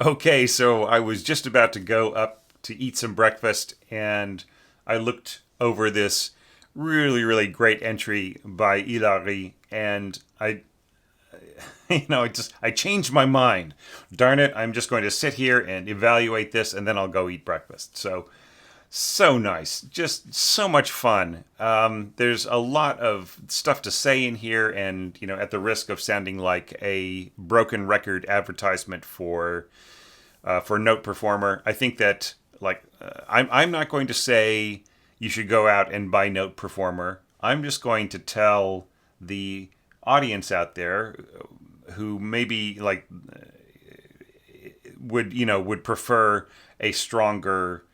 Okay, so I was just about to go up to eat some breakfast, and I looked over this really great entry by Ilari, and I changed my mind. Darn it, I'm just going to sit here and evaluate this, and then I'll go eat breakfast. So nice, just so much fun. There's a lot of stuff to say in here, and at the risk of sounding like a broken record advertisement for Note Performer, I think that I'm not going to say you should go out and buy Note Performer. I'm just going to tell the audience out there who maybe would prefer a stronger,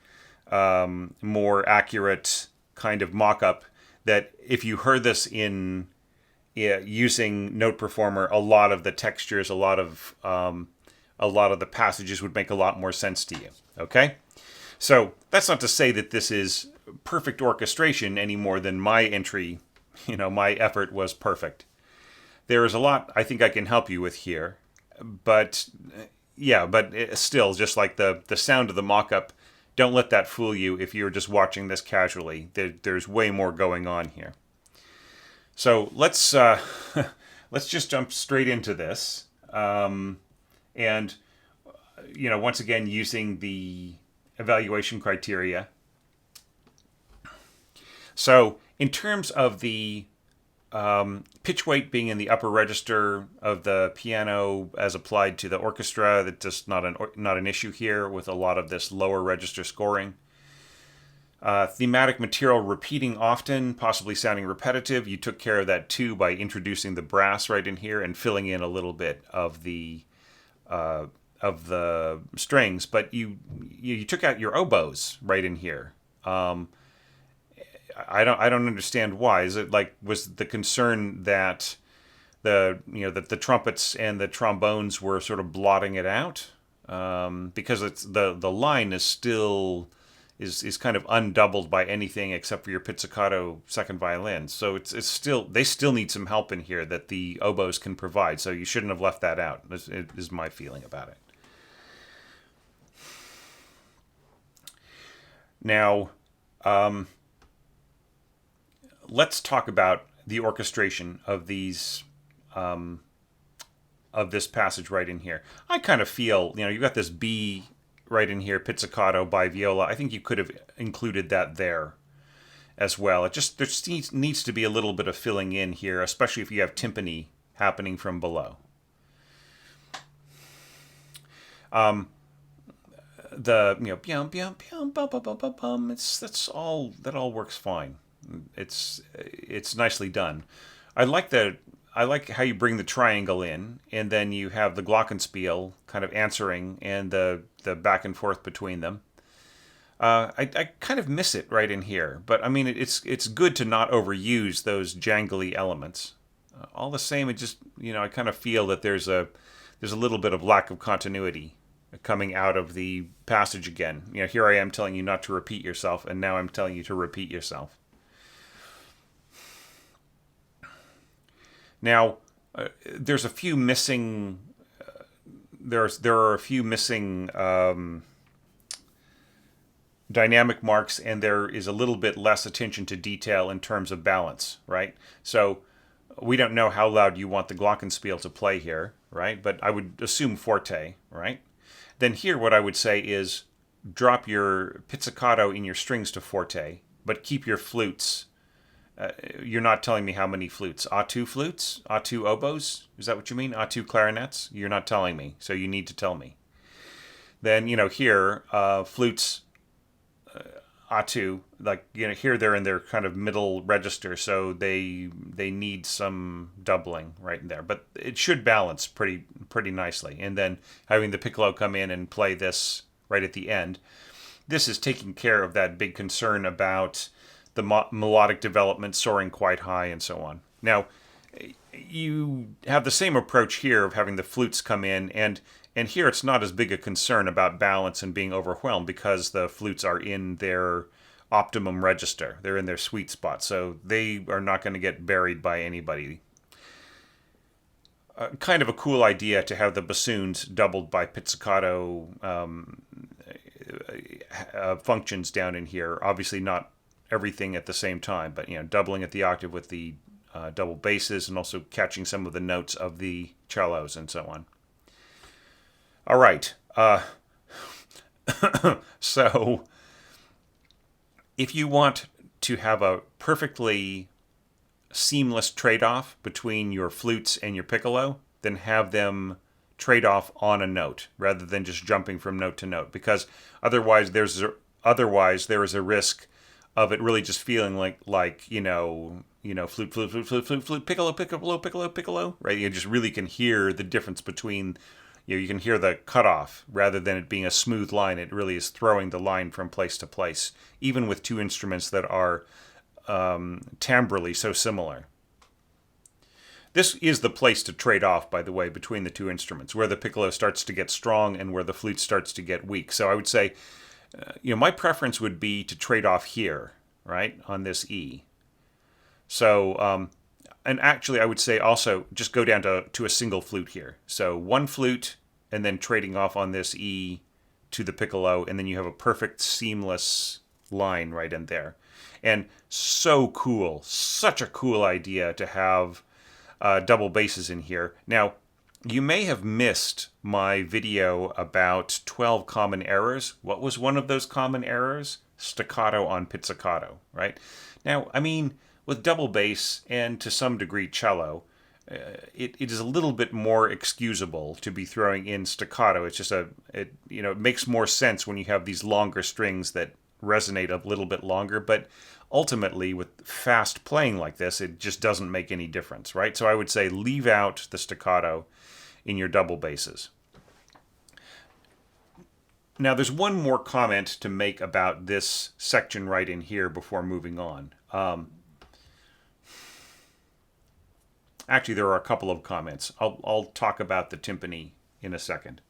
more accurate kind of mock-up, that if you heard this in using Note Performer, a lot of the textures, a lot of the passages would make a lot more sense to you. Okay? So that's not to say that this is perfect orchestration any more than my entry, my effort was perfect. There is a lot I think I can help you with here. But still, just like the sound of the mock-up, don't let that fool you if you're just watching this casually. There's way more going on here. So let's let's just jump straight into this. And, once again, using the evaluation criteria. So in terms of the pitch weight being in the upper register of the piano as applied to the orchestra, that's just not an issue here with a lot of this lower register scoring. Thematic material repeating often, possibly sounding repetitive. You took care of that too by introducing the brass right in here and filling in a little bit of the strings, but you took out your oboes right in here. I don't understand why. Is it was the concern that that the trumpets and the trombones were sort of blotting it out? Because it's the line is still is kind of undoubled by anything except for your pizzicato second violin. So it's still, they still need some help in here that the oboes can provide. So you shouldn't have left that out. Is my feeling about it. Now, let's talk about the orchestration of these of this passage right in here. I kind of feel, you've got this B right in here, pizzicato by viola. I think you could have included that there as well. There needs to be a little bit of filling in here, especially if you have timpani happening from below. That all works fine. It's nicely done. I like how you bring the triangle in, and then you have the glockenspiel kind of answering, and the back and forth between them. I kind of miss it right in here, but I mean it's good to not overuse those jangly elements. All the same, it just I kind of feel that there's a little bit of lack of continuity coming out of the passage again. Here I am telling you not to repeat yourself, and now I'm telling you to repeat yourself. Now, there's a few missing. There are a few missing dynamic marks, and there is a little bit less attention to detail in terms of balance, right? So we don't know how loud you want the glockenspiel to play here, right? But I would assume forte, right? Then here, what I would say is drop your pizzicato in your strings to forte, but keep your flutes. You're not telling me how many flutes. A2 flutes? A2 oboes? Is that what you mean? A2 clarinets? You're not telling me, so you need to tell me. Then, here, flutes, A2, here they're in their kind of middle register, so they need some doubling right in there. But it should balance pretty nicely. And then having the piccolo come in and play this right at the end, this is taking care of that big concern about the melodic development soaring quite high and so on. Now, you have the same approach here of having the flutes come in, and here it's not as big a concern about balance and being overwhelmed because the flutes are in their optimum register. They're in their sweet spot, so they are not going to get buried by anybody. Kind of a cool idea to have the bassoons doubled by pizzicato functions down in here. Obviously not everything at the same time, but doubling at the octave with the double basses and also catching some of the notes of the cellos and so on. All right. So if you want to have a perfectly seamless trade-off between your flutes and your piccolo, then have them trade off on a note rather than just jumping from note to note, because otherwise there is a risk of it really just feeling like flute, flute, flute, flute, flute, flute, piccolo, piccolo, piccolo, piccolo, right? You just really can hear the difference between, you can hear the cutoff rather than it being a smooth line. It really is throwing the line from place to place, even with two instruments that are timbrally so similar. This is the place to trade off, by the way, between the two instruments, where the piccolo starts to get strong and where the flute starts to get weak. So I would say, my preference would be to trade off here, right, on this E. So, and actually I would say also just go down to a single flute here. So one flute and then trading off on this E to the piccolo, and then you have a perfect seamless line right in there. And so cool, such a cool idea to have double basses in here. Now, you may have missed my video about 12 common errors. What was one of those common errors? Staccato on pizzicato, right? Now, I mean, with double bass and to some degree cello, it is a little bit more excusable to be throwing in staccato. It's just it makes more sense when you have these longer strings that resonate a little bit longer, but ultimately with fast playing like this, it just doesn't make any difference, right? So I would say leave out the staccato in your double basses. Now there's one more comment to make about this section right in here before moving on. Actually, there are a couple of comments. I'll talk about the timpani in a second.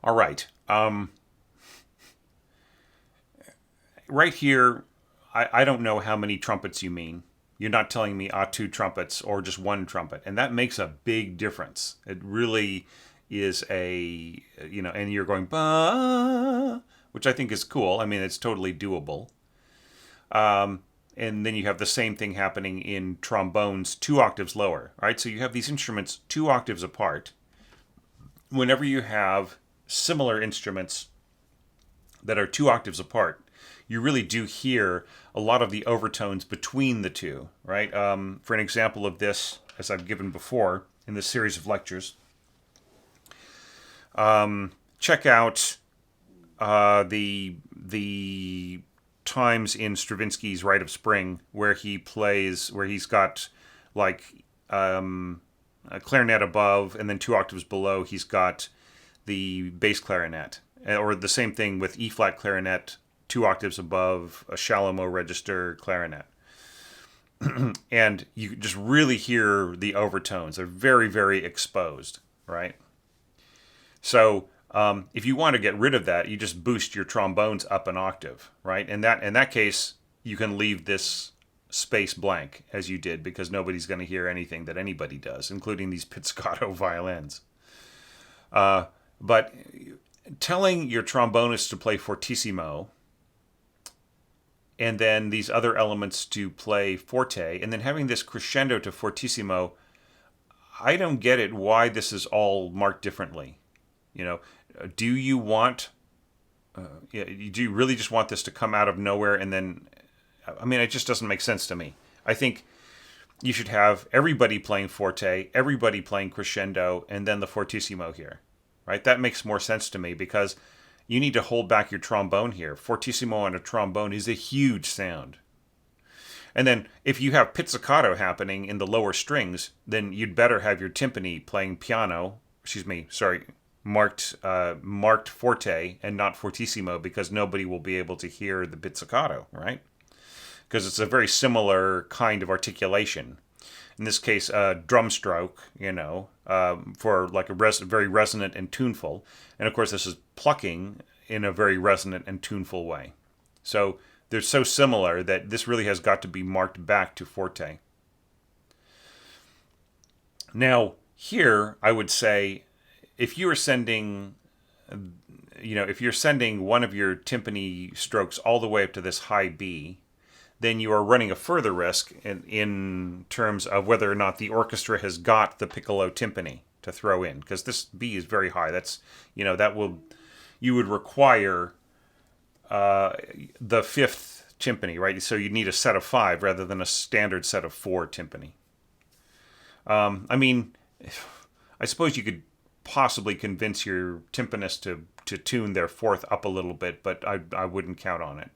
All right. Right here, I don't know how many trumpets you mean. You're not telling me two trumpets or just one trumpet. And that makes a big difference. It really is and you're going, ba, which I think is cool. I mean, it's totally doable. And then you have the same thing happening in trombones 2 octaves lower, right? So you have these instruments 2 octaves apart. Whenever you have similar instruments that are 2 octaves apart, you really do hear a lot of the overtones between the two, right? For an example of this, as I've given before in this series of lectures, check out the times in Stravinsky's Rite of Spring where he's got like a clarinet above, and then 2 octaves below he's got the bass clarinet, or the same thing with E-flat clarinet 2 octaves above a shallow mo register clarinet. And you just really hear the overtones. They're very, very exposed, right? So if you want to get rid of that, you just boost your trombones up an octave, right? And in that case, you can leave this space blank, as you did, because nobody's going to hear anything that anybody does, including these pizzicato violins. But telling your trombonist to play fortissimo, and then these other elements to play forte, and then having this crescendo to fortissimo, I don't get it why this is all marked differently. Do you want, do you really just want this to come out of nowhere and then, I mean, it just doesn't make sense to me. I think you should have everybody playing forte, everybody playing crescendo, and then the fortissimo here, right? That makes more sense to me because you need to hold back your trombone here. Fortissimo on a trombone is a huge sound. And then if you have pizzicato happening in the lower strings, then you'd better have your timpani playing marked forte and not fortissimo, because nobody will be able to hear the pizzicato, right? because it's a very similar kind of articulation. In this case, a drum stroke, for like a very resonant and tuneful. And of course, this is plucking in a very resonant and tuneful way. So they're so similar that this really has got to be marked back to forte. Now, here, I would say, if you are sending, if you're sending one of your timpani strokes all the way up to this high B, then you are running a further risk in terms of whether or not the orchestra has got the piccolo timpani to throw in, because this B is very high. That's, you would require the fifth timpani, right? So you need a set of 5 rather than a standard set of 4 timpani. I mean, I suppose you could possibly convince your timpanist to tune their 4th up a little bit, but I wouldn't count on it.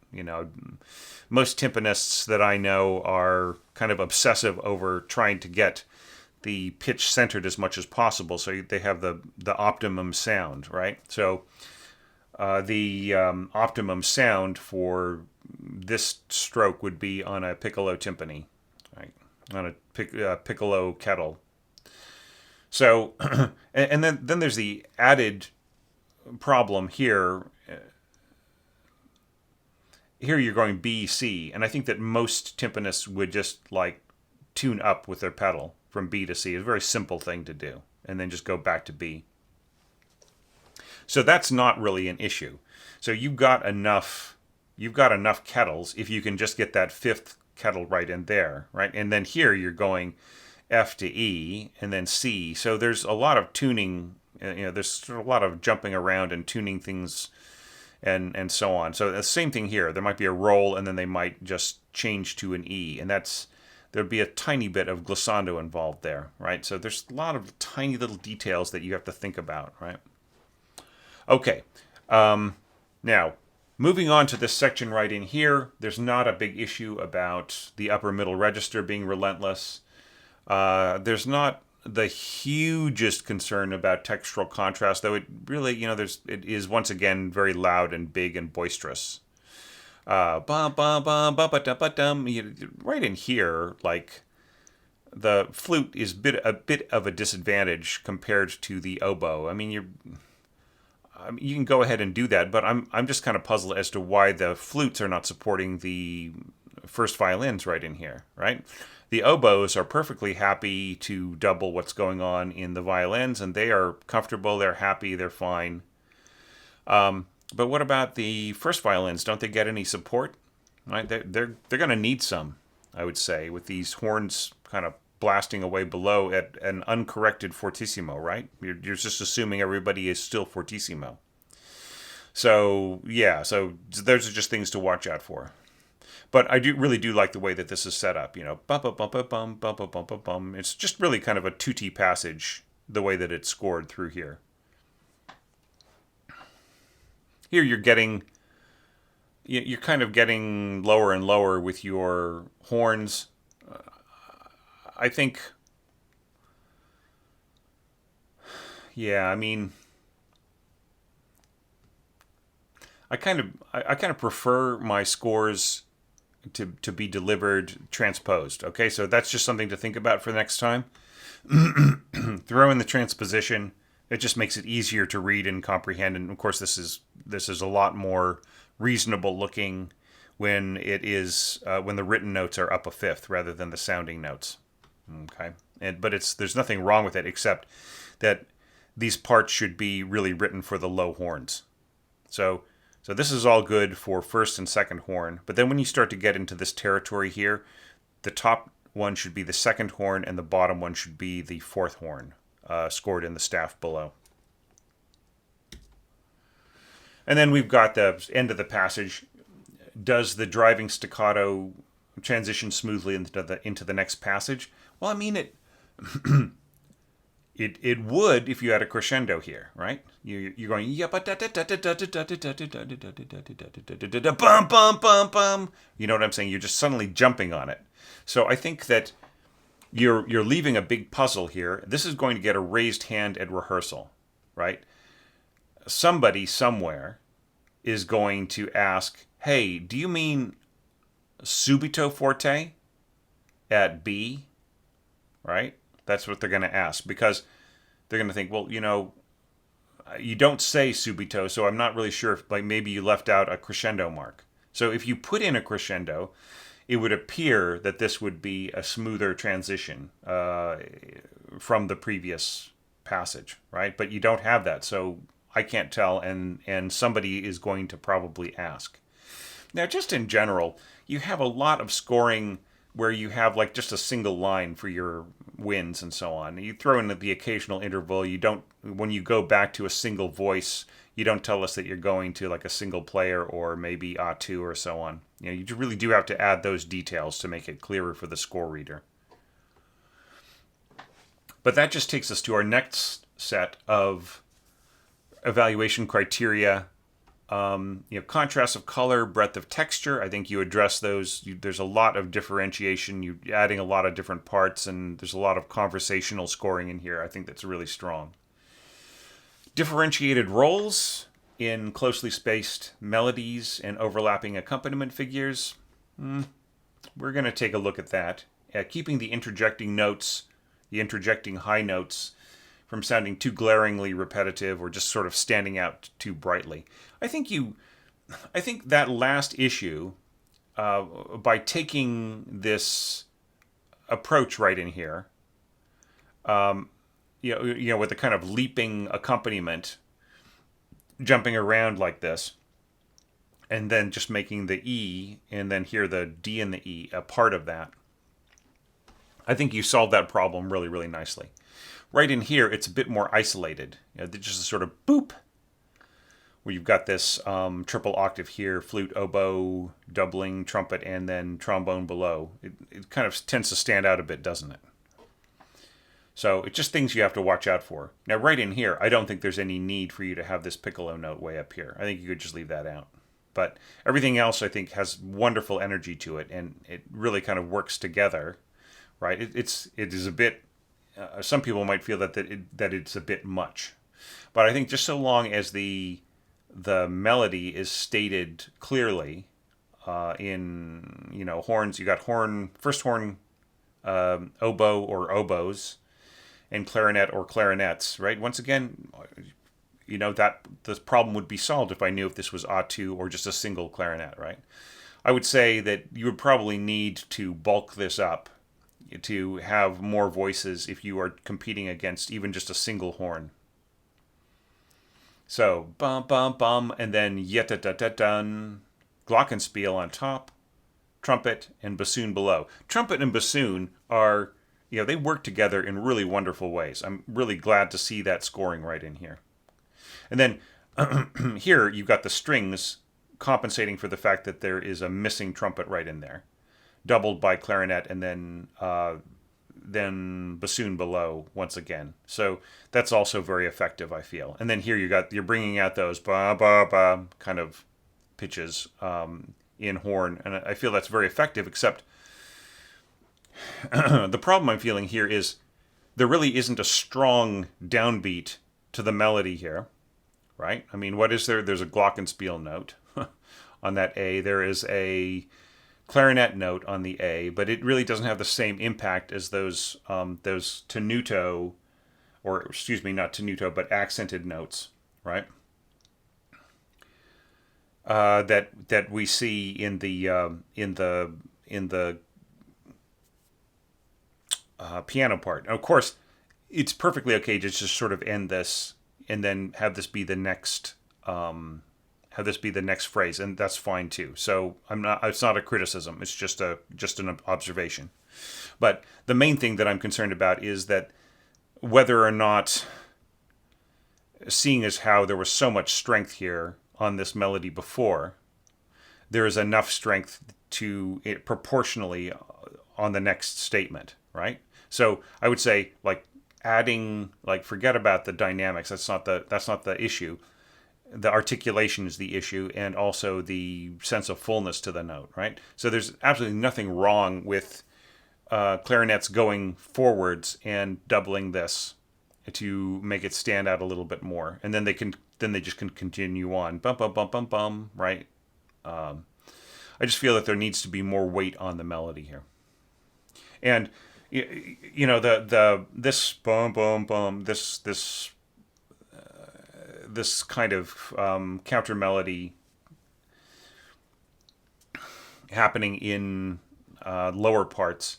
Most timpanists that I know are kind of obsessive over trying to get the pitch centered as much as possible, so they have the optimum sound, right? So the optimum sound for this stroke would be on a piccolo timpani, right? On a piccolo kettle. So, and then there's the added problem here. Here you're going B, C, and I think that most timpanists would just like tune up with their pedal from B to C. It's a very simple thing to do, and then just go back to B. So that's not really an issue. So you've got enough kettles if you can just get that 5th kettle right in there, right? And then here you're going F to E and then C. So there's a lot of tuning, there's a lot of jumping around and tuning things and so on. So the same thing here. There might be a roll and then they might just change to an E, and there'd be a tiny bit of glissando involved there, right? So there's a lot of tiny little details that you have to think about, right? Okay. Now, moving on to this section right in here, there's not a big issue about the upper middle register being relentless. There's not the hugest concern about textural contrast, though it really, it is once again very loud and big and boisterous. Right in here, like the flute is a bit of a disadvantage compared to the oboe. I mean, you can go ahead and do that, but I'm just kind of puzzled as to why the flutes are not supporting the first violins right in here, right? The oboes are perfectly happy to double what's going on in the violins, and they are comfortable, they're happy, they're fine. But what about the first violins? Don't they get any support? Right? They're going to need some, I would say, with these horns kind of blasting away below at an uncorrected fortissimo, right? You're just assuming everybody is still fortissimo. So, yeah, so those are just things to watch out for. But I really do like the way that this is set up, bum bum bum bum bum bum bum bum bum. It's just really kind of a tutti passage, the way that it's scored through here. Here you're kind of getting lower and lower with your horns. I think, yeah, I mean, I kind of prefer my scores to be delivered transposed. Okay, so that's just something to think about for the next time. Throw in the transposition. It just makes it easier to read and comprehend. And of course, this is a lot more reasonable looking when it is when the written notes are up a fifth rather than the sounding notes. Okay, but there's nothing wrong with it except that these parts should be really written for the low horns. So this is all good for first and second horn, but then when you start to get into this territory here, the top one should be the second horn and the bottom one should be the fourth horn, scored in the staff below. And then we've got the end of the passage. Does the driving staccato transition smoothly into the next passage? Well, I mean, it would if you had a crescendo here, right? You're going bum bum bum bum. You know what I'm saying? You're just suddenly jumping on it. So I think that you're leaving a big puzzle here. This is going to get a raised hand at rehearsal, right? Somebody somewhere is going to ask, "Hey, do you mean subito forte at B, right? That's what they're going to ask, because they're going to think, well, you don't say subito, so I'm not really sure if, like, maybe you left out a crescendo mark. So if you put in a crescendo, it would appear that this would be a smoother transition from the previous passage, right? But you don't have that, so I can't tell, and somebody is going to probably ask. Now, just in general, you have a lot of scoring where you have like just a single line for your wins and so on. You throw in the occasional interval. You don't, when you go back to a single voice, you don't tell us that you're going to like a single player or maybe A2 or so on. You really do have to add those details to make it clearer for the score reader. But that just takes us to our next set of evaluation criteria. Contrast of color, breadth of texture. I think you address those. There's a lot of differentiation. You're adding a lot of different parts, and there's a lot of conversational scoring in here. I think that's really strong. Differentiated roles in closely spaced melodies and overlapping accompaniment figures. We're going to take a look at that. Keeping the interjecting notes, the interjecting high notes, from sounding too glaringly repetitive or just sort of standing out too brightly. I think that last issue, by taking this approach right in here, with the kind of leaping accompaniment, jumping around like this, and then just making the E and then here the D and the E a part of that. I think you solved that problem really, really nicely. Right in here, it's a bit more isolated. Just a sort of boop, where you've got this triple octave here, flute, oboe, doubling, trumpet, and then trombone below. It kind of tends to stand out a bit, doesn't it? So it's just things you have to watch out for. Now, right in here, I don't think there's any need for you to have this piccolo note way up here. I think you could just leave that out. But everything else, I think, has wonderful energy to it, and it really kind of works together, right? It is a bit... some people might feel that it's a bit much, but I think just so long as the melody is stated clearly in horns, you got first horn, oboe or oboes, and clarinet or clarinets, right? Once again, that the problem would be solved if I knew if this was A2 or just a single clarinet, right? I would say that you would probably need to bulk this up to have more voices if you are competing against even just a single horn. So, bum, bum, bum, and then yet-da-da-da-dun, glockenspiel on top, trumpet, and bassoon below. Trumpet and bassoon are, they work together in really wonderful ways. I'm really glad to see that scoring right in here. And then here you've got the strings compensating for the fact that there is a missing trumpet right in there, doubled by clarinet, and then bassoon below once again. So that's also very effective, I feel. And then here you're bringing out those ba ba ba kind of pitches in horn, and I feel that's very effective. Except the problem I'm feeling here is there really isn't a strong downbeat to the melody here, right? I mean, what is there? There's a glockenspiel note on that A. There is a clarinet note on the A, but it really doesn't have the same impact as those tenuto, or excuse me, not tenuto, but accented notes, right? That we see in the piano part. Now, of course, it's perfectly okay to just sort of end this and then have this be the next. Have this be the next phrase, and that's fine too. So it's not a criticism. It's just an observation. But the main thing that I'm concerned about is that whether or not, seeing as how there was so much strength here on this melody before, there is enough strength to it proportionally on the next statement, right? So I would say, like, adding, like, forget about the dynamics. That's not the issue. The articulation is the issue, and also the sense of fullness to the note, right? So there's absolutely nothing wrong with clarinets going forwards and doubling this to make it stand out a little bit more, and then they just can continue on, bum bum bum bum bum, right? I just feel that there needs to be more weight on the melody here. And the this boom boom boom this kind of counter melody happening in lower parts.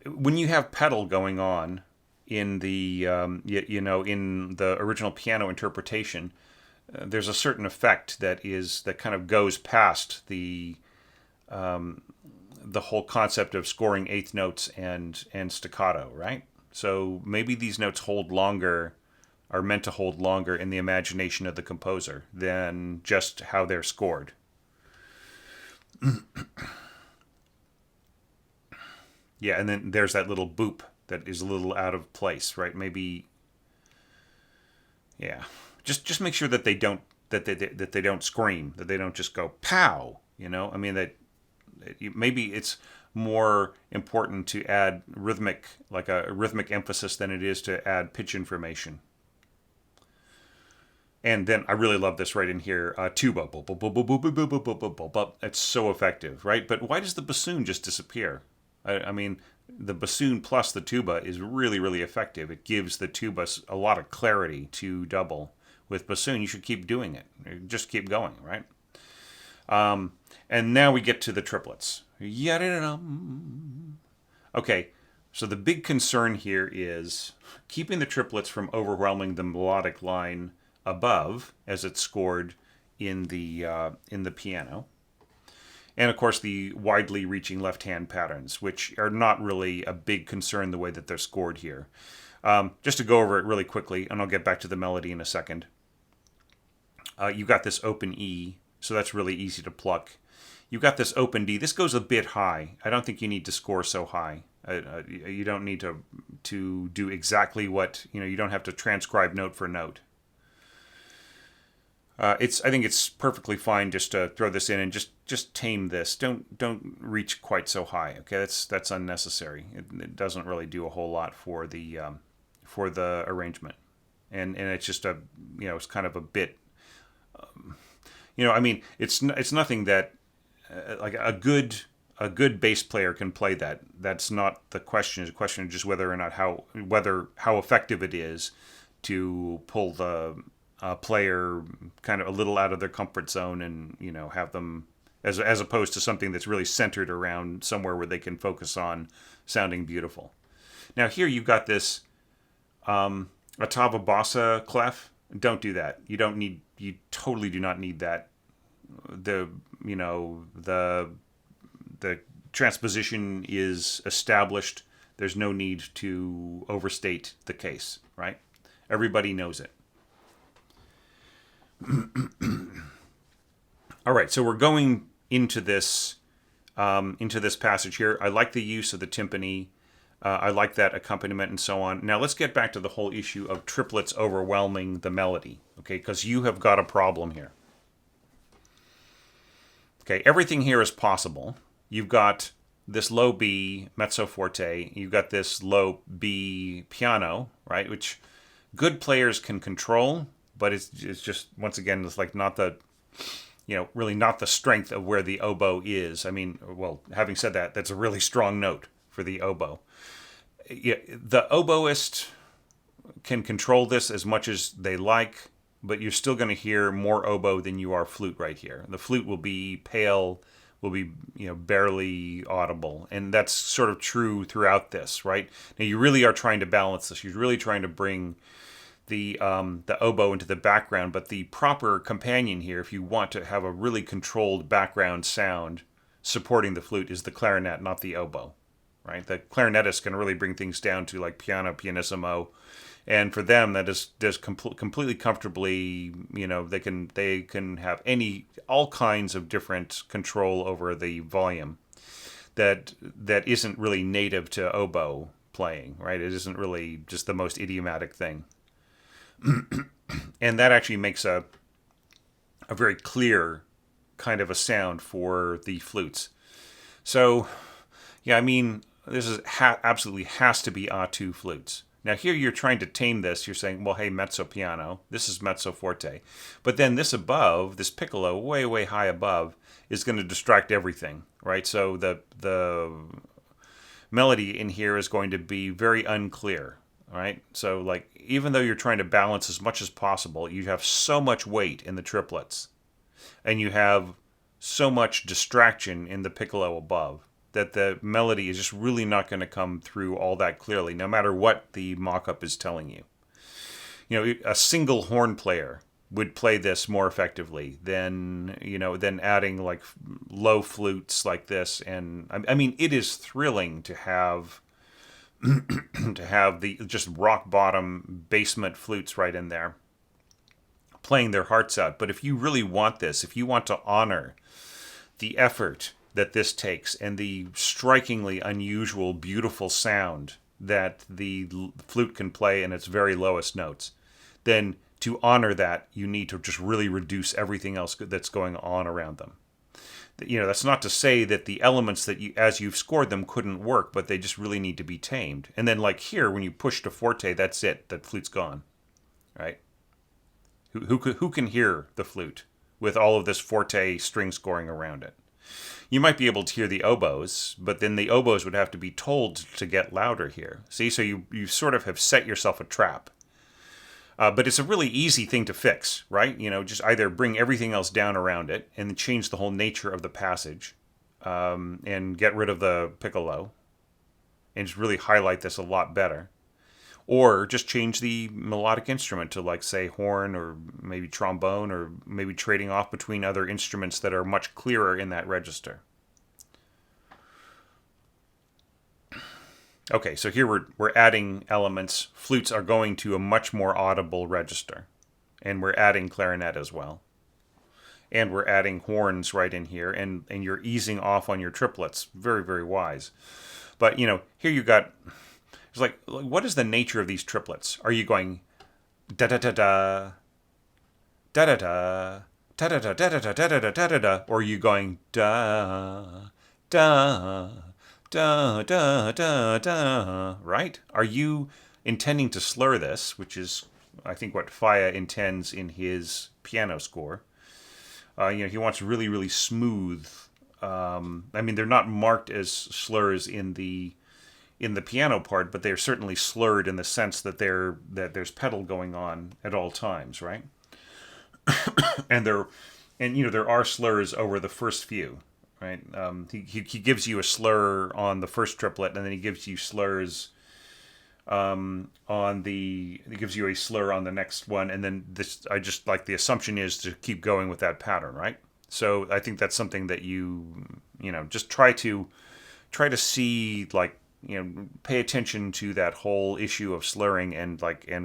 When you have pedal going on in the in the original piano interpretation, there's a certain effect that kind of goes past the whole concept of scoring eighth notes and staccato, right? So maybe these notes hold longer, are meant to hold longer in the imagination of the composer than just how they're scored. Yeah, and then there's that little boop that is a little out of place, right? Maybe, yeah. Just make sure that they don't that they don't scream, that they don't just go pow. I mean that maybe it's more important to add like a rhythmic emphasis than it is to add pitch information. And then I really love this right in here, tuba. It's so effective, right? But why does the bassoon just disappear? I mean, the bassoon plus the tuba is really, really effective. It gives the tuba a lot of clarity to double. With bassoon, you should keep doing it. Just keep going, right? And now we get to the triplets. Okay, so the big concern here is keeping the triplets from overwhelming the melodic line above as it's scored in the piano. And of course the widely reaching left-hand patterns, which are not really a big concern the way that they're scored here. Just to go over it really quickly, and I'll get back to the melody in a second. You've got this open E, so that's really easy to pluck. You've got this open D. This goes a bit high. I don't think you need to score so high. You don't need to do exactly what, you don't have to transcribe note for note. I think it's perfectly fine just to throw this in and just tame this. Don't reach quite so high. Okay, that's unnecessary. It doesn't really do a whole lot for the arrangement, and it's just it's kind of a bit. I mean, it's nothing that like a good bass player can play that. That's not the question. The question is just whether or not how effective it is to pull the player kind of a little out of their comfort zone and have them as opposed to something that's really centered around somewhere where they can focus on sounding beautiful. Now here you've got this ottava bassa clef. Don't do that. You totally do not need that. The transposition is established. There's no need to overstate the case, right? Everybody knows it. All right, so we're going into this passage here. I like the use of the timpani. I like that accompaniment and so on. Now let's get back to the whole issue of triplets overwhelming the melody, okay? Because you have got a problem here. Okay, everything here is possible. You've got this low B mezzo forte. You've got this low B piano, right? Which good players can control, but it's just, once again, it's like not the, really not the strength of where the oboe is. I mean, well, having said that, that's a really strong note for the oboe. Yeah, the oboist can control this as much as they like, but you're still going to hear more oboe than you are flute right here. The flute will be pale, will be barely audible, and that's sort of true throughout this, right? Now you really are trying to balance this. You're really trying to bring the oboe into the background, but the proper companion here, if you want to have a really controlled background sound supporting the flute, is the clarinet, not the oboe, right? The clarinetist can really bring things down to like piano, pianissimo, and for them that is completely comfortably, they can have all kinds of different control over the volume that isn't really native to oboe playing, right? It isn't really just the most idiomatic thing. And that actually makes a very clear kind of a sound for the flutes. So, yeah, I mean, this is absolutely has to be A2 flutes. Now here you're trying to tame this. You're saying, well, hey, mezzo piano, this is mezzo forte. But then this above, this piccolo, way, way high above, is going to distract everything, right? So the melody in here is going to be very unclear, right? So like even though you're trying to balance as much as possible, you have so much weight in the triplets, and you have so much distraction in the piccolo above that the melody is just really not going to come through all that clearly, no matter what the mock-up is telling you. You know, a single horn player would play this more effectively than adding like low flutes like this. And I mean, it is thrilling to have to have the just rock bottom basement flutes right in there playing their hearts out. But if you really want this, if you want to honor the effort that this takes and the strikingly unusual, beautiful sound that the flute can play in its very lowest notes, then to honor that, you need to just really reduce everything else that's going on around them. You know, that's not to say that the elements that you, as you've scored them, couldn't work, but they just really need to be tamed. And then, like here, when you push to forte, that's it. That flute's gone, right? Who can hear the flute with all of this forte string scoring around it? You might be able to hear the oboes, but then the oboes would have to be told to get louder here. See, so you sort of have set yourself a trap. But it's a really easy thing to fix, right? You know, just either bring everything else down around it and change the whole nature of the passage, and get rid of the piccolo and just really highlight this a lot better. Or just change the melodic instrument to, like, say, horn or maybe trombone, or maybe trading off between other instruments that are much clearer in that register. Okay, so here we're adding elements. Flutes are going to a much more audible register. And we're adding clarinet as well. And we're adding horns right in here. And you're easing off on your triplets. Very, very wise. But, you know, here you got... It's like, what is the nature of these triplets? Are you going da-da-da-da, da-da-da, da-da-da, da-da-da, da-da-da, da-da-da, or are you going da, da, da, da, da, da, right? Are you intending to slur this, which is, I think, what Falla intends in his piano score? You know, he wants really, really smooth. I mean, they're not marked as slurs in the piano part, but they're certainly slurred in the sense that there's pedal going on at all times, right? and there are slurs over the first few, right? He gives you a slur on the first triplet, and then he gives you slurs he gives you a slur on the next one, and then this. I just like the assumption is to keep going with that pattern, right? So I think that's something that you just try to see, like, pay attention to that whole issue of slurring and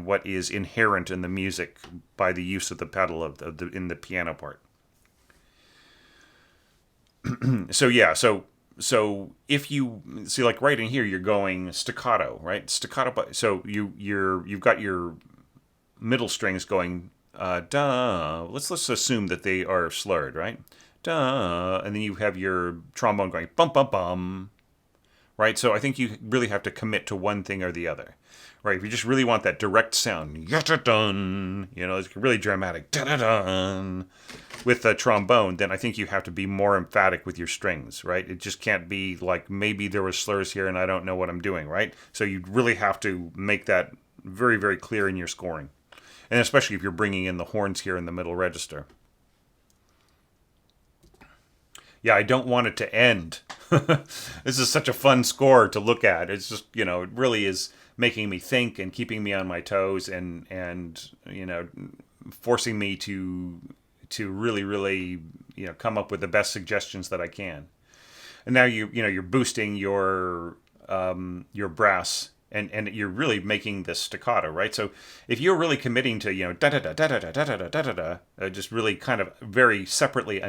what is inherent in the music by the use of the pedal in the piano part. So if you see, like right in here, you're going staccato, right? Staccato. So you've got your middle strings going da. Let's assume that they are slurred, right? Da, and then you have your trombone going bum bum bum. Right, so I think you really have to commit to one thing or the other, right? If you just really want that direct sound, yata-dun, it's really dramatic, da-da-dun, with the trombone, then I think you have to be more emphatic with your strings, right? It just can't be like, maybe there were slurs here and I don't know what I'm doing, right? So you really have to make that very, very clear in your scoring, and especially if you're bringing in the horns here in the middle register. Yeah, I don't want it to end. This is such a fun score to look at. It's just, it really is making me think and keeping me on my toes and forcing me to really, really, come up with the best suggestions that I can. And now you're boosting your brass, and you're really making this staccato, right? So if you're really committing to, da da da da da da da da da da da, just really kind of very separately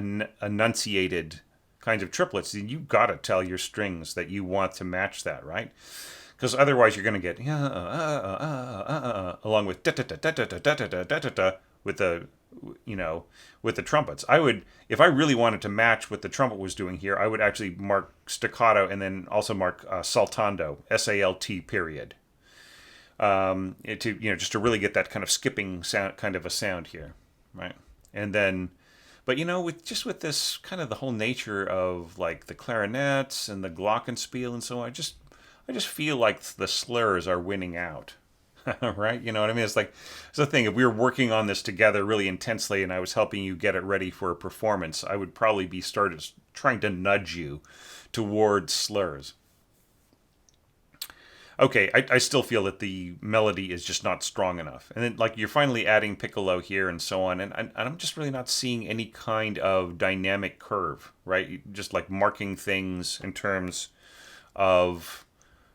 enunciated kinds of triplets, then you got to tell your strings that you want to match that, right? Because otherwise you're going to get along with da da da da da da da da da da with the with the trumpets. I would, if I really wanted to match what the trumpet was doing here, I would actually mark staccato and then also mark saltando, SALT period. to just to really get that kind of skipping sound, kind of a sound here, right? And then, but with this kind of the whole nature of like the clarinets and the glockenspiel and so on, I just feel like the slurs are winning out. Right? You know what I mean? It's the thing. If we were working on this together really intensely, and I was helping you get it ready for a performance, I would probably be started trying to nudge you towards slurs. Okay, I still feel that the melody is just not strong enough. And then, like, you're finally adding piccolo here and so on, and I'm just really not seeing any kind of dynamic curve, right? Just like marking things in terms of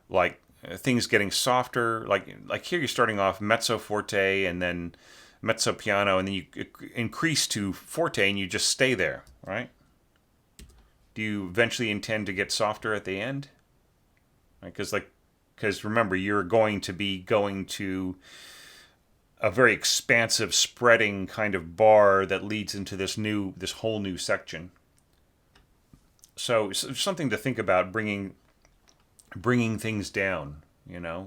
like things getting softer. Like here, you're starting off mezzo forte and then mezzo piano, and then you increase to forte, and you just stay there, right? Do you eventually intend to get softer at the end? Because remember, you're going to be going to a very expansive, spreading kind of bar that leads into this whole new section. So it's something to think about, bringing things down.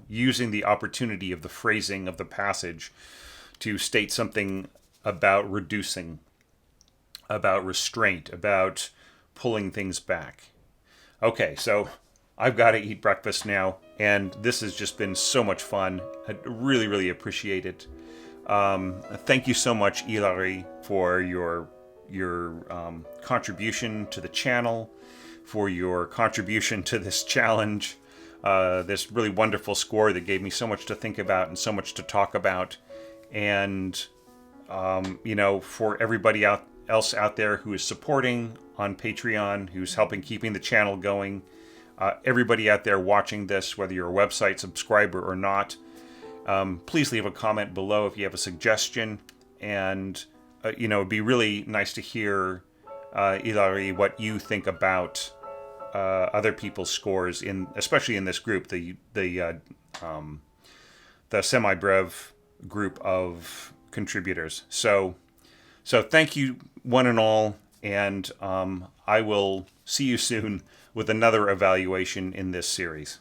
Using the opportunity of the phrasing of the passage to state something about reducing, about restraint, about pulling things back. Okay, so I've got to eat breakfast now, and this has just been so much fun. I really, really appreciate it. Thank you so much, Ilari, for your contribution to the channel, for your contribution to this challenge, this really wonderful score that gave me so much to think about and so much to talk about. And for everybody else out there who is supporting on Patreon, who's helping keeping the channel going, everybody out there watching this, whether you're a website subscriber or not, please leave a comment below if you have a suggestion. And it'd be really nice to hear, Ilari, what you think about other people's scores, especially in this group, the semi-brev group of contributors. So thank you, one and all, and I will see you soon with another evaluation in this series.